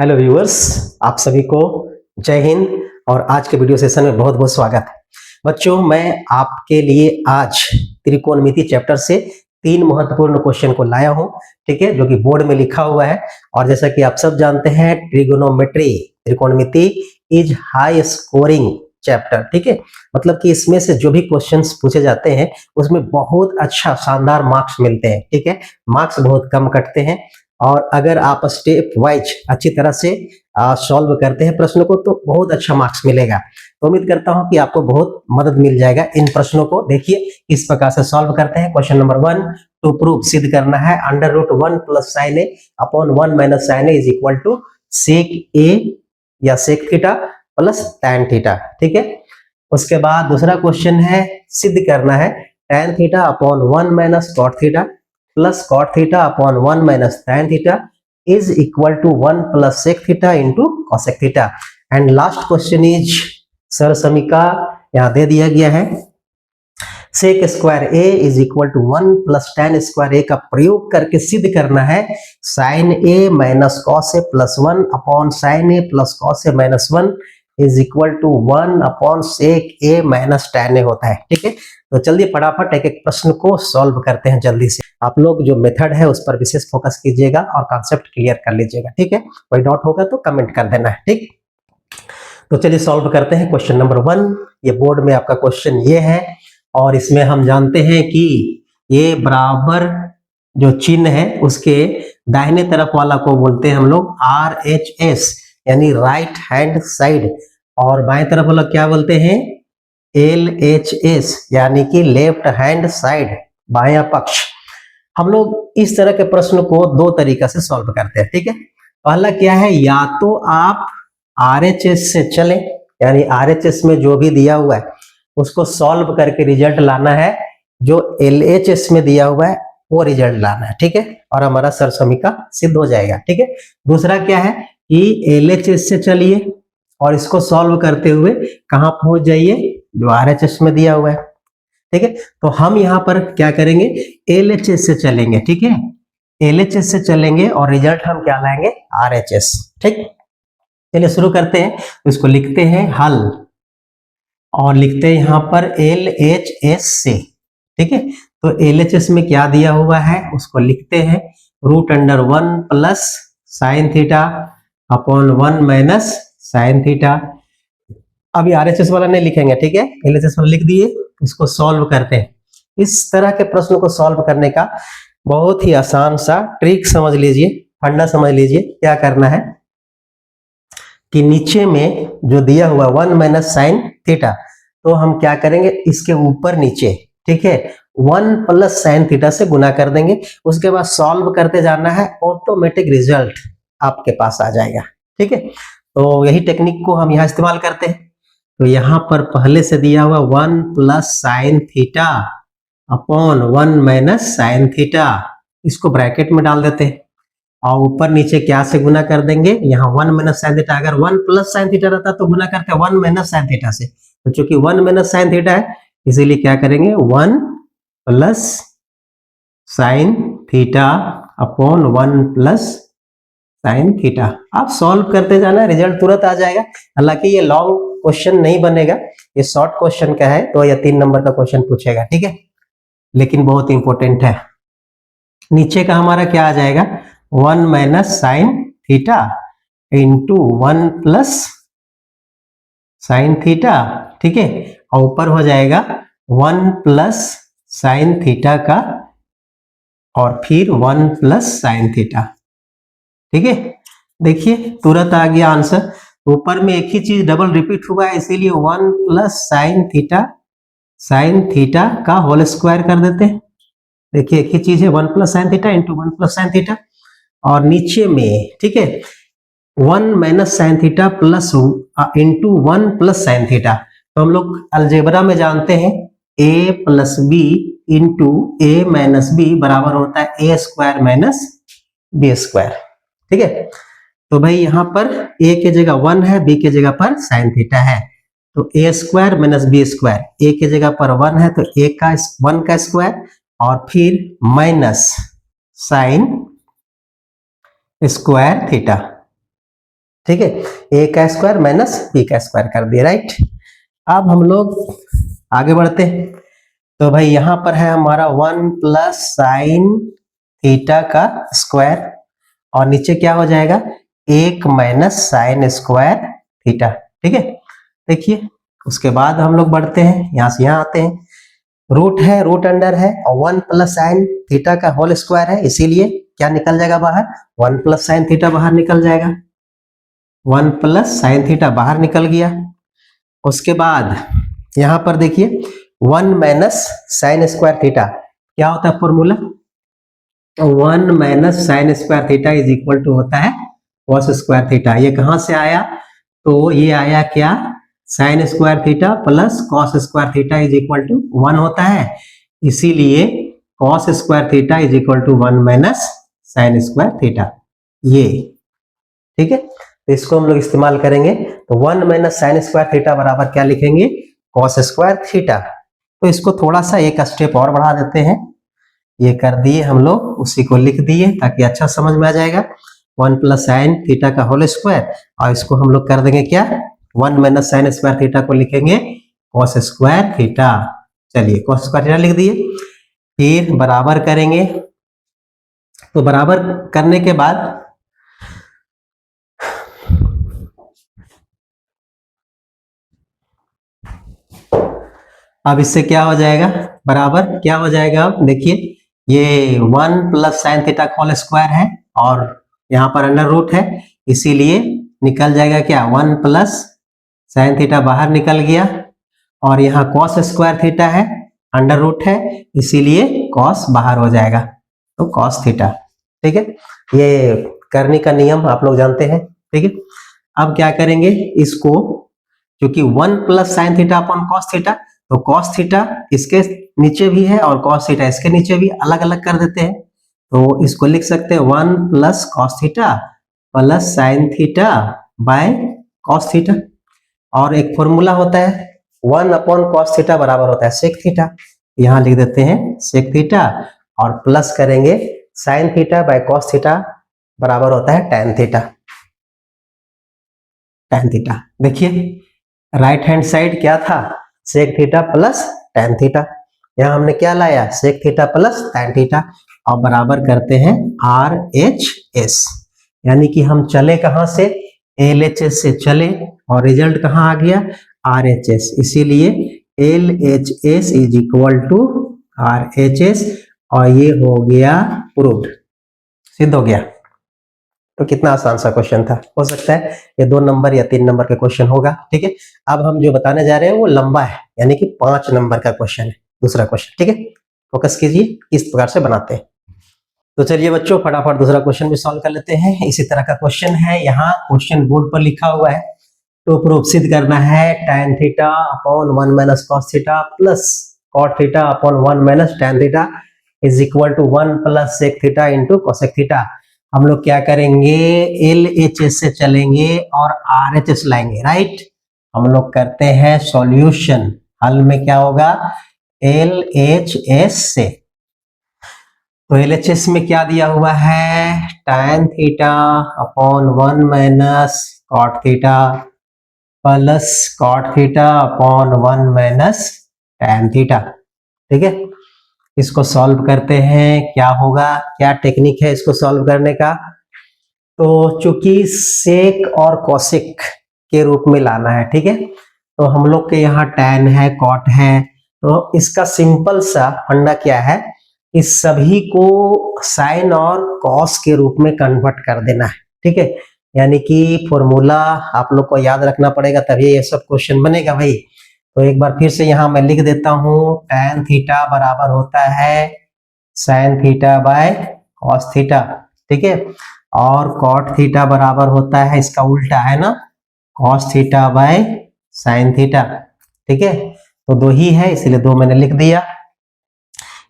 Hello viewers, आप सभी को जय हिंद। और आज के वीडियो सेशन में बहुत बहुत स्वागत है। बच्चों, मैं आपके लिए आज त्रिकोणमिति चैप्टर से 3 महत्वपूर्ण क्वेश्चन को लाया हूं, ठीक है, जो कि बोर्ड में लिखा हुआ है। और जैसा कि आप सब जानते हैं, ट्रिगोनोमेट्री त्रिकोणमिति इज हाई स्कोरिंग चैप्टर, ठीक है। मतलब कि इसमें से जो भी क्वेश्चंस पूछे जाते हैं उसमें बहुत अच्छा शानदार मार्क्स मिलते हैं, ठीक है। मार्क्स बहुत कम कटते हैं और अगर आप स्टेप वाइज अच्छी तरह से सॉल्व करते हैं प्रश्नों को तो बहुत अच्छा मार्क्स मिलेगा। तो उम्मीद करता हूं कि आपको बहुत मदद मिल जाएगा इन प्रश्नों को। देखिए किस प्रकार से सॉल्व करते हैं। क्वेश्चन नंबर 1, टू प्रूव, सिद्ध करना है √1 plus sine A upon 1 minus sine A is equal to sec A या sec theta plus tan theta, ठीक है। उसके बाद दूसरा क्वेश्चन है, सिद्ध करना है tan theta upon 1 minus cot theta plus cot theta upon 1 minus tan theta is equal to 1 plus sec theta into cosec theta. And last question is sir समीका यहां दे दिया गया है, sec square A is equal to 1 plus tan square A का प्रयोग करके सिद्ध करना है sine A minus cos A plus 1 upon sine A plus cos A minus 1 is equal to 1 upon sec A minus tan A होता है, ठीक है। तो चलिए फटाफट एक एक प्रश्न को सॉल्व करते हैं जल्दी से। आप लोग जो मेथड है उस पर विशेष फोकस कीजिएगा और कॉन्सेप्ट क्लियर कर लीजिएगा, ठीक है। कोई डाउट होगा तो कमेंट कर देना है, ठीक। तो चलिए सॉल्व करते हैं। क्वेश्चन नंबर 1, ये बोर्ड में आपका क्वेश्चन ये है और इसमें हम जानते हैं कि ये बराबर जो चिन्ह है उसके दाहिने तरफ वाला को बोलते हैं हम लोग RHS यानी राइट हैंड साइड, और बाएं तरफ वाला क्या बोलते हैं LHS यानी कि लेफ्ट हैंड साइड, बायां पक्ष। हम लोग इस तरह के प्रश्न को 2 तरीका से सॉल्व करते हैं, ठीक है। पहला क्या है, या तो आप RHS से चलें, यानी RHS में जो भी दिया हुआ है उसको सॉल्व करके रिजल्ट लाना है, जो LHS में दिया हुआ है वो रिजल्ट लाना है, ठीक है। और हमारा सर समीका सिद्ध हो जाएगा, ठीक है। दूसरा क्या है कि LHS से चलिए और इसको सॉल्व करते हुए कहां पहुंच जाइए, जो RHS में दिया हुआ है, ठीक है। तो हम यहां पर क्या करेंगे, LHS से चलेंगे, ठीक है। LHS से चलेंगे और रिजल्ट हम क्या लाएंगे, RHS, ठीक। चलिए शुरू करते हैं। इसको लिखते हैं हल और लिखते हैं यहां पर LHS से, ठीक है। तो LHS में क्या दिया हुआ है उसको लिखते हैं √1 plus sine theta upon 1 minus sine theta. अभी RHS वाला नहीं लिखेंगे, ठीक है, LHS वाला लिख दिए। इसको सॉल्व करते हैं। इस तरह के प्रश्न को सॉल्व करने का बहुत ही आसान सा ट्रिक समझ लीजिए, फंडा समझ लीजिए। क्या करना है कि नीचे में जो दिया हुआ 1 माइनस साइन थीटा, तो हम क्या करेंगे इसके ऊपर नीचे, ठीक है, 1 प्लस साइन थीटा से गुना कर देंगे। उसके बाद सॉल्व करते जाना है, ऑटोमेटिक रिजल्ट आपके पास आ जाएगा, ठीक है। तो यही टेक्निक को हम यहाँ इस्तेमाल करते हैं। तो यहां पर पहले से दिया हुआ 1 plus sine theta upon 1 minus sine theta, इसको ब्रैकेट में डाल देते हैं और ऊपर नीचे क्या से गुना कर देंगे, यहाँ 1 माइनस साइन थीटा, अगर 1 प्लस साइन थीटा रहता तो गुना करते 1 माइनस साइन थीटा से। तो चूंकि 1 माइनस साइन थीटा है इसीलिए क्या करेंगे 1 plus sine theta upon 1 plus sine theta. आप सॉल्व करते जाना, रिजल्ट तुरंत आ जाएगा। हालांकि ये लॉन्ग क्वेश्चन नहीं बनेगा, ये शॉर्ट क्वेश्चन का है, तो ये 3 नंबर का क्वेश्चन पूछेगा, ठीक है, लेकिन बहुत इंपॉर्टेंट है। नीचे का हमारा क्या आ जाएगा, 1 minus sine theta into 1 plus sine theta, ठीक है, और ऊपर हो जाएगा 1 प्लस साइन थीटा का और फिर 1 प्लस साइन थीटा, ठीक है। देखिए तुरंत आ गया आंसर। ऊपर में एक ही चीज डबल रिपीट हुआ है इसीलिए 1 प्लस साइन थीटा का होल स्क्वायर कर देते हैं। देखिए एक ही चीज है, 1 plus sine theta into 1 plus sine theta, और नीचे में, ठीक है, 1 minus sine theta plus into 1 plus sine theta. तो हम लोग अलजेब्रा में जानते हैं a plus B into a minus B बराबर होता है a square minus B square, ठीक है। तो भाई यहाँ पर a के जगह 1 है, b के जगह पर साइन थीटा है, तो a square minus B square, a के जगह पर 1 है तो a का 1 का स्क्वायर और फिर माइनस साइन स्क्वायर थीटा, ठीक है, ए का स्क्वायर माइनस बी का स्क्वायर कर दिया, राइट। अब हम लोग आगे बढ़ते हैं। तो भाई यहाँ पर है हमारा 1 प्लस साइन थीटा का स्क्वायर और नीचे क्या हो जाएगा 1 माइनस साइन स्क्वायर थीटा, ठीक है। देखिए उसके बाद हम लोग बढ़ते हैं, यहाँ से यहाँ आते हैं। रूट है, रूट अंडर है और 1 प्लस साइन थीटा का होल स्क्वायर है, इसीलिए क्या निकल जाएगा बाहर 1 प्लस साइन थीटा बाहर निकल जाएगा, 1 प्लस साइन थीटा बाहर निकल गया। उसके बाद यहाँ पर देखिए 1 माइनस साइन स्क्वायर थीटा क्या होता है formula, 1 minus sine square theta is equal to होता है कॉस स्क्वायर थीटा। ये कहाँ से आया, तो ये आया क्या sine square theta plus cos square theta is equal to 1 होता है, इसीलिए cos square theta is equal to 1 minus sine square theta, ये ठीक है। तो इसको हम लोग इस्तेमाल करेंगे, तो 1 माइनस साइन स्क्वायर थीटा बराबर क्या लिखेंगे कॉस स्क्वायर थीटा। तो इसको थोड़ा सा एक स्टेप और बढ़ा देते हैं, ये कर दिए हम लोग, उसी को लिख दिए ताकि अच्छा समझ में आ जाएगा। 1 प्लस साइन थीटा का होल स्क्वायर और इसको हम लोग कर देंगे क्या 1 माइनस साइन स्क्वायर थीटा को लिखेंगे कॉस स्क्वायर थीटा। चलिए कॉस स्क्वायर थीटा लिख दिए, फिर बराबर करेंगे। तो बराबर करने के बाद अब इससे क्या हो जाएगा बराबर क्या हो जाएगा, अब देखिए ये 1 प्लस साइन थीटा का होल स्क्वायर है और यहाँ पर अंडर रूट है, इसीलिए निकल जाएगा क्या 1 प्लस साइन थीटा बाहर निकल गया और यहाँ कॉस स्क्वायर थीटा है, अंडर रूट है, इसीलिए कॉस बाहर हो जाएगा, तो कॉस थीटा, ठीक है। ये करने का नियम आप लोग जानते हैं, ठीक है। अब क्या करेंगे इसको, क्योंकि 1 plus sine theta upon cos theta, तो कॉस थीटा इसके नीचे भी है और कॉस थीटा इसके नीचे भी, अलग अलग कर देते हैं। तो इसको लिख सकते हैं 1 plus cos theta plus sine theta by cos theta, और एक फॉर्मूला होता है 1 अपॉन कॉस थीटा बराबर होता है सेक थीटा, यहाँ लिख देते हैं सेक थीटा और प्लस करेंगे sine theta by cos theta बराबर होता है टैन थीटा, टैन थीटा। देखिए राइट हैंड साइड क्या था sec theta plus tan theta, यहाँ हमने क्या लाया sec theta plus tan theta और बराबर करते हैं आर एच एस, यानी कि हम चले कहां से एल एच एस से चले और रिजल्ट कहां आ गया आर एच एस, इसीलिए L H S is equal to R H S और ये हो गया प्रूव्ड, सिद्ध हो गया। तो कितना आसान सा क्वेश्चन था, हो सकता है ये 2 नंबर या 3 नंबर का क्वेश्चन होगा, ठीक है। अब हम जो बताने जा रहे हैं वो लंबा है, यानी कि 5 नंबर का क्वेश्चन है, दूसरा क्वेश्चन, ठीक है। फोकस कीजिए किस प्रकार से बनाते हैं। तो चलिए बच्चों फटाफट दूसरा क्वेश्चन भी सॉल्व कर लेते हैं। इसी तरह का क्वेश्चन है, यहाँ क्वेश्चन बोर्ड पर लिखा हुआ है, तो प्रूफ सिद्ध करना है tan theta upon 1 minus cos theta plus cot theta upon 1 minus tan theta is equal to 1 plus sec theta into cosec theta. हम लोग क्या करेंगे एल एच एस से चलेंगे और आर एच एस लाएंगे, राइट। हम लोग करते हैं सॉल्यूशन, हल में क्या होगा एल एच एस से, तो एल एच एस में क्या दिया हुआ है tan theta upon 1 minus cot theta plus cot theta upon 1 minus tan theta, ठीक है। इसको सॉल्व करते हैं, क्या होगा, क्या टेक्निक है इसको सॉल्व करने का। तो चूंकि सेक और कोसेक के रूप में लाना है, ठीक है, तो हम लोग के यहाँ tan है कॉट है, तो इसका सिंपल सा फंडा क्या है इस सभी को साइन और कॉस के रूप में कन्वर्ट कर देना है, ठीक है। यानी कि फॉर्मूला आप लोग को याद रखना पड़ेगा, तभी ये सब क्वेश्चन बनेगा भाई। तो एक बार फिर से यहाँ मैं लिख देता हूँ tan थीटा बराबर होता है sin theta by cos theta, ठीक है, और cot थीटा बराबर होता है इसका उल्टा है ना cos theta by sin theta, ठीक है। तो 2 ही है इसलिए 2 मैंने लिख दिया।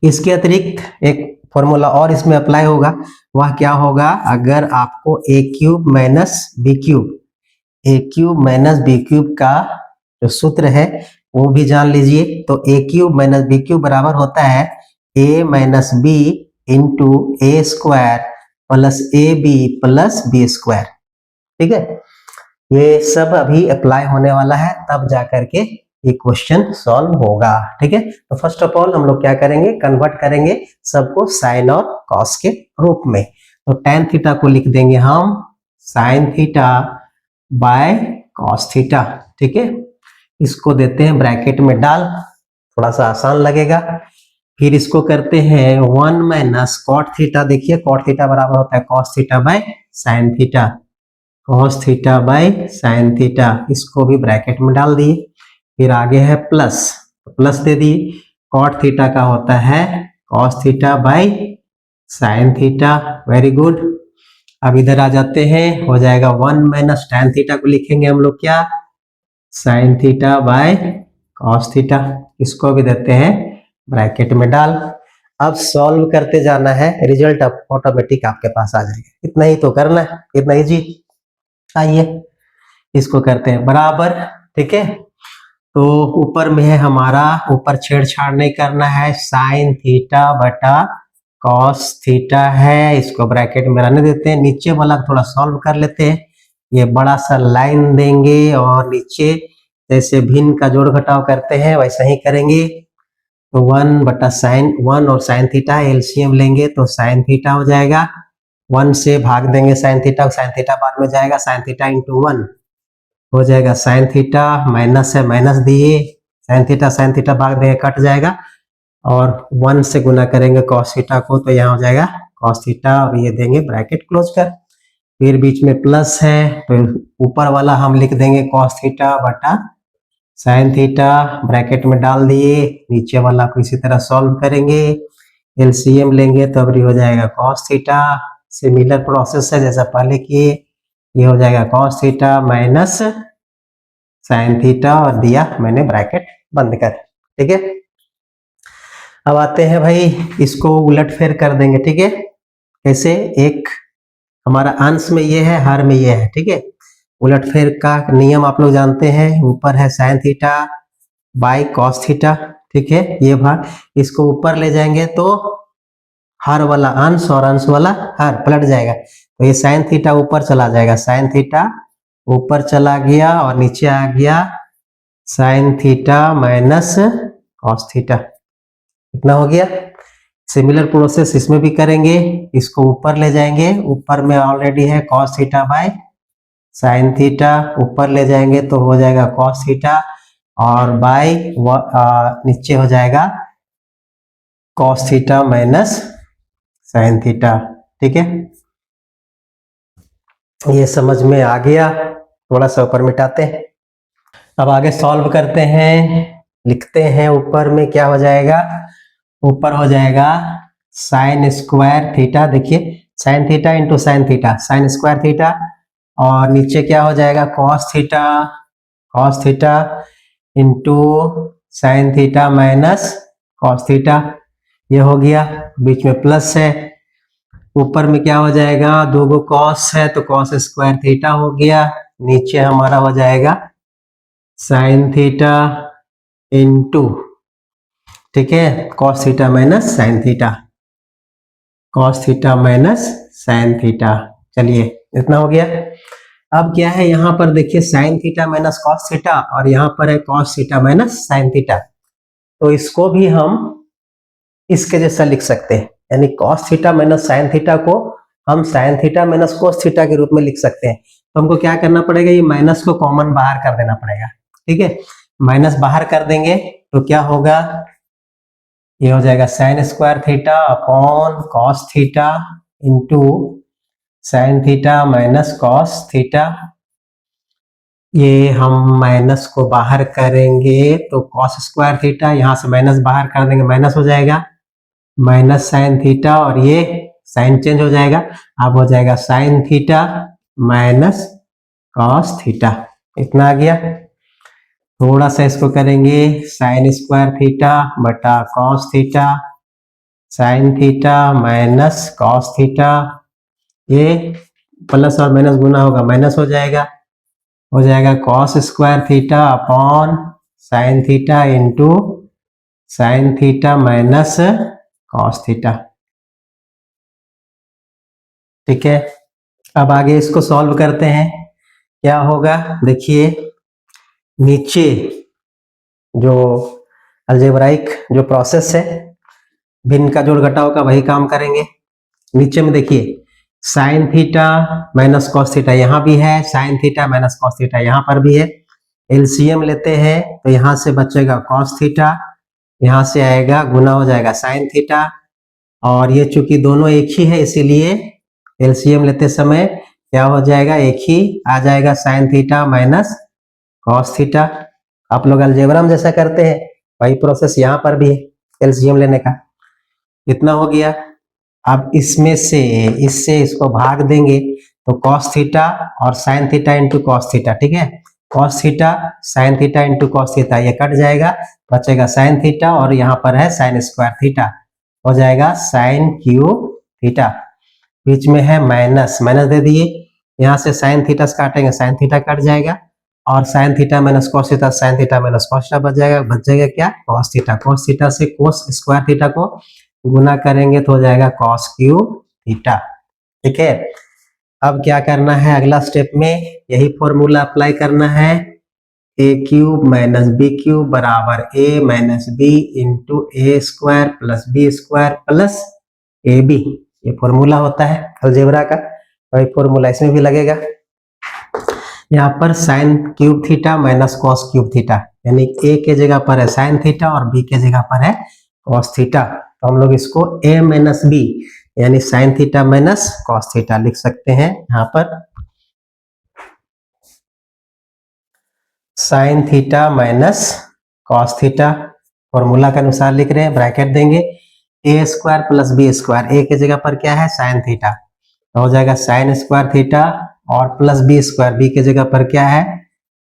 इसके अतिरिक्त एक फॉर्मूला और इसमें अप्लाई होगा, वह क्या होगा अगर आपको a cube minus B cube, a cube minus B cube का जो सूत्र है वो भी जान लीजिए। तो a cube minus B cube बराबर होता है a minus B into A square plus A B plus B square, ठीक है। ये सब अभी अप्लाई होने वाला है, तब जाकर के ये क्वेश्चन सॉल्व होगा। ठीक है, तो फर्स्ट ऑफ ऑल हम लोग क्या करेंगे, कन्वर्ट करेंगे सबको साइन और कॉस के रूप में। तो tan थीटा को लिख देंगे हम sign theta by cos theta. ठीक है, इसको देते हैं ब्रैकेट में डाल, थोड़ा सा आसान लगेगा। फिर इसको करते हैं 1 माइनस कॉट थीटा। देखिए कॉट थीटा बराबर होता है cos theta by sine theta, cos theta by sine theta, इसको भी ब्रैकेट में डाल दिए। फिर आगे है प्लस, प्लस दे दिए। कॉट थीटा का होता है cos theta by sine theta, very good. अब इधर आ जाते हैं, हो जाएगा 1 माइनस tan थीटा को लिखेंगे हम लोग क्या, sign theta by cos theta, इसको भी देते हैं ब्रैकेट में डाल। अब सॉल्व करते जाना है, रिजल्ट ऑटोमेटिक आपके पास आ जाएगा। इतना ही तो करना है, इतना ही जी। आइए इसको करते हैं बराबर। ठीक है, तो ऊपर में है हमारा, ऊपर छेड़छाड़ नहीं करना है, साइन थीटा बटा कॉस थीटा है, इसको ब्रैकेट में रहने देते हैं। नीचे वाला थोड़ा सॉल्व कर लेते हैं, ये बड़ा सा लाइन देंगे और नीचे जैसे भिन्न का जोड़ घटाव करते हैं वैसा ही करेंगे। तो 1 बटा साइन, 1 और साइन थीटा एलसीएम लेंगे तो साइन थीटा हो जाएगा, 1 से भाग देंगे साइन थीटा बाद में जाएगा, साइन थीटा इंटू 1 हो जाएगा साइन थीटा, माइनस है माइनस दिए, साइन थीटा भाग देंगे कट जाएगा, और 1 से गुना करेंगे कॉस थीटा को तो यहाँ हो जाएगा कॉस थीटा, और ये देंगे ब्रैकेट क्लोज कर। फिर बीच में प्लस है तो ऊपर वाला हम लिख देंगे कॉस थीटा बटा साइन थीटा, ब्रैकेट में डाल दिए। नीचे वाला को इसी तरह सॉल्व करेंगे, एलसीएम लेंगे तो अब हो जाएगा कॉस थीटा, सिमिलर प्रोसेस है जैसा पहले किए। ये हो जाएगा cos theta minus sine theta, और दिया मैंने ब्रैकेट बंद कर। ठीक है, अब आते हैं भाई, इसको उलट फेर कर देंगे। ठीक है, कैसे, एक हमारा अंश में ये है, हर में ये है। ठीक है, उलट फेर का नियम आप लोग जानते हैं, ऊपर है sine theta by cos theta. ठीक है, ये भाग इसको ऊपर ले जाएंगे तो हर वाला अंश और अंश वाला हर पलट जाएगा, तो ये साइन थीटा ऊपर चला जाएगा, साइन थीटा ऊपर चला गया और नीचे आ गया sign theta minus cos theta, इतना हो गया। सिमिलर प्रोसेस इसमें भी करेंगे, इसको ऊपर ले जाएंगे, ऊपर में ऑलरेडी है cos theta by sine theta, ऊपर ले जाएंगे तो हो जाएगा कॉस थीटा, और बाय नीचे हो जाएगा cos theta minus sine theta. ठीक है, ये समझ में आ गया, थोड़ा सा ऊपर मिटाते हैं। अब आगे सॉल्व करते हैं, लिखते हैं ऊपर में क्या हो जाएगा, ऊपर हो जाएगा साइन स्क्वायर थीटा, देखिए sign theta into sine theta, sign square theta, और नीचे क्या हो जाएगा cos theta into sine theta minus cos theta, ये हो गया। बीच में प्लस है, ऊपर में क्या हो जाएगा, दो गो कॉस है तो कॉस स्क्वायर थीटा हो गया, नीचे हमारा हो जाएगा साइन थीटा इंटू, ठीक है, cos theta minus sine theta, cos theta minus sine theta. चलिए इतना हो गया। अब क्या है, यहाँ पर देखिए sign theta minus cos theta, और यहाँ पर है cos theta minus sine theta, तो इसको भी हम इसके जैसा लिख सकते हैं, यानी cos theta minus sine theta को हम sign theta minus cos theta के रूप में लिख सकते हैं। तो हमको क्या करना पड़ेगा, ये माइनस को कॉमन बाहर कर देना पड़ेगा। ठीक है, माइनस बाहर कर देंगे तो क्या होगा, ये हो जाएगा sign square theta upon cos theta into sine theta minus cos theta. ये हम माइनस को बाहर करेंगे तो कॉस स्क्वायर थीटा, यहां से माइनस बाहर कर देंगे माइनस हो जाएगा माइनस साइन थीटा, और ये साइन चेंज हो जाएगा, अब हो जाएगा sign theta minus cos theta, इतना आ गया। थोड़ा सा इसको करेंगे, साइन स्क्वायर थीटा बटा cos theta, sine theta minus cos theta, ये प्लस और माइनस गुना होगा माइनस हो जाएगा cos square theta upon sine theta into sine theta minus cos theta. ठीक है, अब आगे इसको सॉल्व करते हैं, क्या होगा, देखिए नीचे जो अलजेब्राइक जो प्रोसेस है, भिन्न का जोड़ घटाव का वही काम करेंगे। नीचे में देखिए sign theta minus cos theta यहाँ भी है, sine theta minus cos theta यहाँ पर भी है। एलसीएम लेते हैं तो यहाँ से बचेगा कॉस थीटा, यहाँ से आएगा गुना हो जाएगा साइन थीटा, और ये चूंकि दोनों एक ही है इसीलिए एलसीएम लेते समय क्या हो जाएगा, एक ही आ जाएगा sign theta minus cos theta. आप लोग अलजेब्रा में जैसा करते हैं वही प्रोसेस यहाँ पर भी है एलसीएम लेने का। कितना हो गया, अब इसमें से इससे इसको भाग देंगे तो कॉस थीटा और sign theta into cos theta, ठीक है, cos theta sine theta into cos theta, ये कट जाएगा, बचेगा साइन थीटा और यहाँ पर है साइन स्क्वायर थीटा, हो जाएगा साइन क्यूब थीटा। बीच में है माइनस, माइनस दे दिए, यहाँ से साइन थीटा से काटेंगे साइन थीटा कट जाएगा, और sign theta minus cos theta, sine theta minus cos theta बच जाएगा क्या, कॉस थीटा। कॉस थीटा से कॉस स्क्वायर थीटा को गुना करेंगे तो हो जाएगा कॉस क्यूब थीटा, ठीक है। अब क्या करना है, अगला स्टेप में यही फॉर्मूला अप्लाई करना है, A cube minus B cube बराबर A minus B into A square plus B square plus A B, ये फॉर्मूला होता है अलजेब्रा का, वही फॉर्मूला इसमें भी लगेगा। यहाँ पर sine cube theta minus cos cube theta, यानी ए के जगह पर है साइन थीटा और बी के जगह पर है कॉस थीटा, तो हम लोग इसको ए माइनस बी यानी sign theta minus cos theta लिख सकते हैं। यहाँ पर sign theta minus cos theta formula के अनुसार लिख रहे हैं, ब्रैकेट देंगे ए स्क्वायर प्लस बी स्क्वायर, ए के जगह पर क्या है साइन थीटा, तो हो जाएगा साइन स्क्वायर थीटा और प्लस बी स्क्वायर, बी के जगह पर क्या है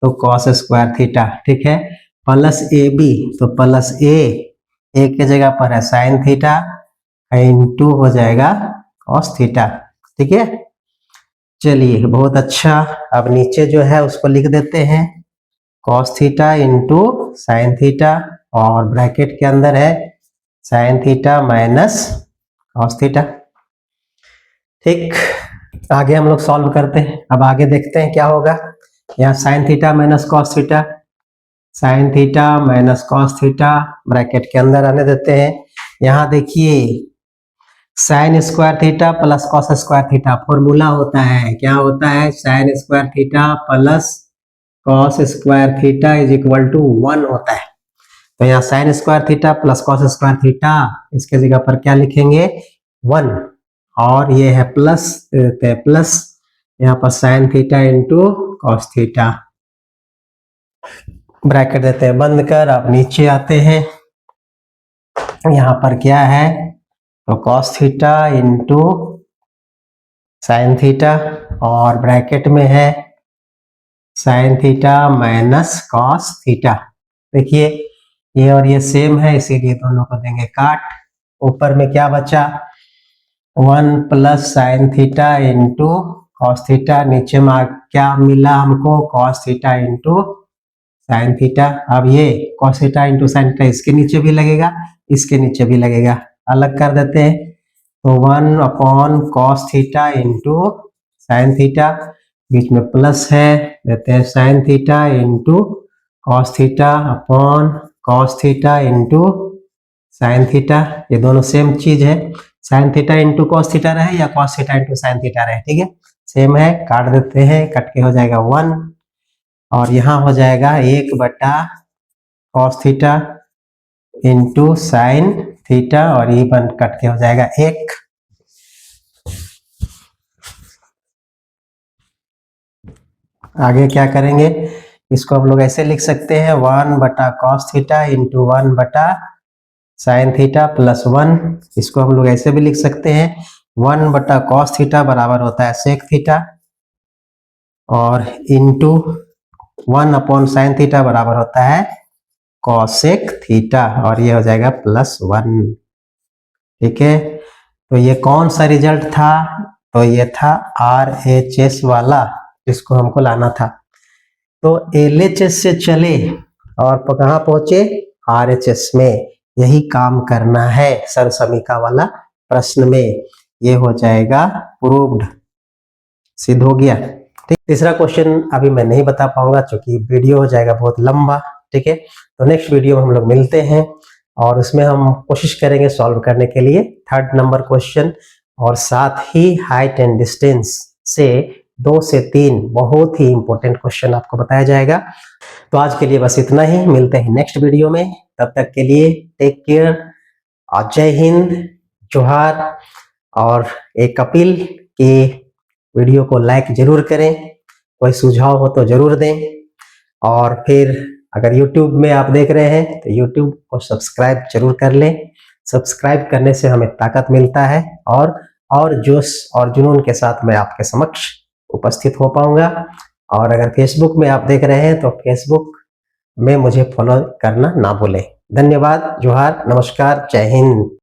तो कॉस स्क्वायर थीटा, ठीक है, प्लस ए बी तो प्लस ए के जगह पर है साइन थीटा इंटू हो जाएगा कॉस थीटा, ठीक है। चलिए बहुत अच्छा, अब नीचे जो है उसको लिख देते हैं cos theta into sine theta और ब्रैकेट के अंदर है sine theta minus cos theta, ठीक। आगे हम लोग सॉल्व करते हैं, अब आगे देखते हैं क्या होगा। यहाँ sine theta minus cos theta, sine theta minus cos theta bracket के अंदर आने देते हैं। यहाँ देखिए sine square theta plus cos square theta formula होता है, क्या होता है, sine square theta plus cos square theta is equal to 1 होता है। तो यहाँ sine square theta plus cos square theta, इसके जगह पर क्या लिखेंगे 1, और ये है प्लस प्लस यहाँ पर sign theta into cos theta, bracket देते हैं बंद कर। अब नीचे आते हैं, यहाँ पर क्या है तो cos theta into sine theta और ब्रैकेट में है sine theta minus cos theta. देखिए ये और ये सेम है इसीलिए दोनों को देंगे काट। ऊपर में क्या बचा 1 plus sine theta into cos theta, नीचे में क्या मिला हमको cos theta into sine theta. अब ये cos theta into sine theta इसके नीचे भी लगेगा, इसके नीचे भी लगेगा, अलग कर देते हैं तो 1 upon cos theta into sine theta, बीच में प्लस है देते हैं sine theta into cos theta upon cos theta into sine theta, ये दोनों सेम चीज है, sine theta into cos theta रहे या cos theta into sine theta रहे, ठीक है सेम है, काट देते हैं, कट के हो जाएगा 1 और यहाँ हो जाएगा 1 बटा cos theta into sine theta और ये बन कट के हो जाएगा 1। आगे क्या करेंगे, इसको हम लोग ऐसे लिख सकते हैं 1 बटा कॉस थीटा इंटू 1 बटा साइन थीटा प्लस 1, इसको हम लोग ऐसे भी लिख सकते हैं 1 बटा कॉस थीटा बराबर होता है सेक थीटा और इंटू 1 अपॉन साइन थीटा बराबर होता है कॉसेक थीटा और ये हो जाएगा प्लस 1, ठीक है। तो ये कौन सा रिजल्ट था, तो ये था RHS वाला जिसको हमको लाना था। तो LHS से चले और कहाँ पहुंचे RHS में, यही काम करना है सरसमीका वाला प्रश्न में, ये हो जाएगा प्रूव्ड, सिद्ध हो गया। तीसरा क्वेश्चन अभी मैं नहीं बता पाऊंगा क्योंकि वीडियो हो जाएगा बहुत लंबा। ठीक है, तो नेक्स्ट वीडियो में हम लोग मिलते हैं और उसमें हम कोशिश करेंगे सॉल्व करने के लिए थर्ड नंबर क्वेश्चन, और साथ ही हाइट एंड डिस्टेंस से 2 से 3 बहुत ही इंपॉर्टेंट क्वेश्चन आपको बताया जाएगा। तो आज के लिए बस इतना ही, मिलते हैं नेक्स्ट वीडियो में। तब तक के लिए टेक केयर और जय हिंद, जोहार। और एक अपील कि वीडियो को लाइक जरूर करें, कोई सुझाव हो तो जरूर दें, और फिर अगर YouTube में आप देख रहे हैं तो YouTube को सब्सक्राइब जरूर कर लें। सब्सक्राइब करने से हमें ताकत मिलता है और जोश और जुनून के साथ मैं आपके समक्ष उपस्थित हो पाऊंगा। और अगर Facebook में आप देख रहे हैं तो Facebook में मुझे फॉलो करना ना भूलें। धन्यवाद, जोहार, नमस्कार, जय हिंद।